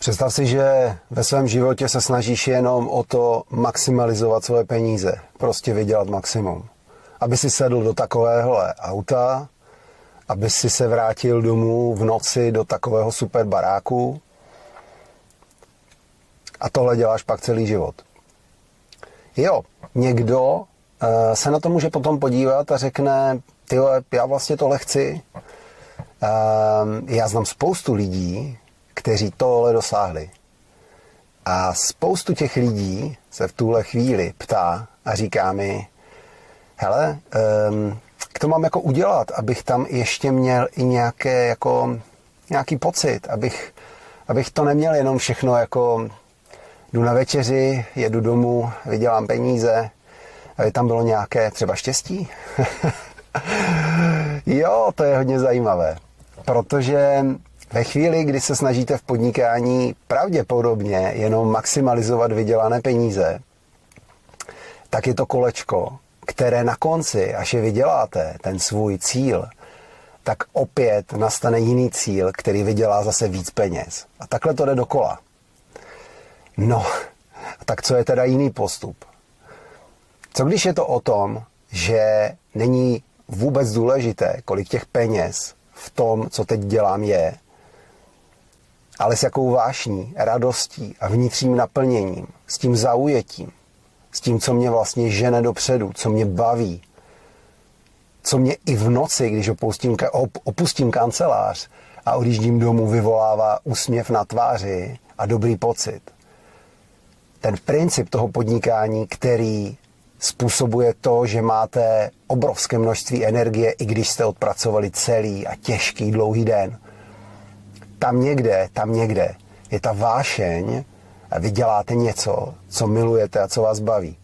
Představ si, že ve svém životě se snažíš jenom o to maximalizovat svoje peníze. Prostě vydělat maximum. Aby si sedl do takovéhohle auta, aby si se vrátil domů v noci do takového super baráku. A tohle děláš pak celý život. Jo, někdo se na to může potom podívat a řekne, tyhle, já vlastně tohle chci. Já znám spoustu lidí, kteří tohle dosáhli. A spoustu těch lidí se v tuhle chvíli ptá a říká mi, hele, k tomu mám jako udělat, abych tam ještě měl i nějaký pocit, abych to neměl jenom všechno jako jdu na večeři, jedu domů, vydělám peníze, aby tam bylo nějaké třeba štěstí. Jo, to je hodně zajímavé, protože ve chvíli, kdy se snažíte v podnikání pravděpodobně jenom maximalizovat vydělané peníze, tak je to kolečko, které na konci, až je vyděláte, ten svůj cíl, tak opět nastane jiný cíl, který vydělá zase víc peněz. A takhle to jde dokola. No, tak co je teda jiný postup? Co když je to o tom, že není vůbec důležité, kolik těch peněz v tom, co teď dělám, je, ale s jakou vášní, radostí a vnitřním naplněním, s tím zaujetím, s tím, co mě vlastně žene dopředu, co mě baví, co mě i v noci, když opustím kancelář a odjíždím domů, vyvolává úsměv na tváři a dobrý pocit. Ten princip toho podnikání, který způsobuje to, že máte obrovské množství energie, i když jste odpracovali celý a těžký dlouhý den. Tam někde je ta vášeň a vy děláte něco, co milujete a co vás baví.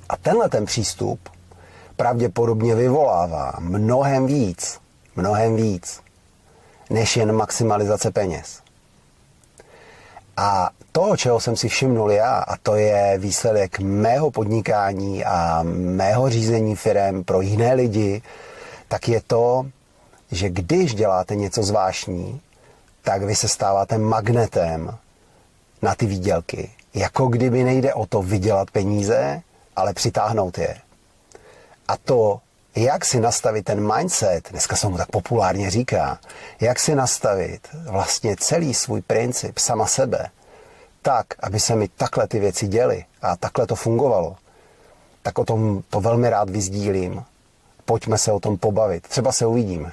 A tenhle ten přístup pravděpodobně vyvolává mnohem víc, než jen maximalizace peněz. A to, čeho jsem si všimnul já, a to je výsledek mého podnikání a mého řízení firem pro jiné lidi, tak je to, že když děláte něco zvláštní, tak vy se stáváte magnetem na ty výdělky. Jako kdyby nejde o to vydělat peníze, ale přitáhnout je. A to, jak si nastavit ten mindset, dneska se mu tak populárně říká, jak si nastavit vlastně celý svůj princip sama sebe, tak, aby se mi takhle ty věci děly a takhle to fungovalo, tak o tom to velmi rád vyzdílím. Pojďme se o tom pobavit. Třeba se uvidíme.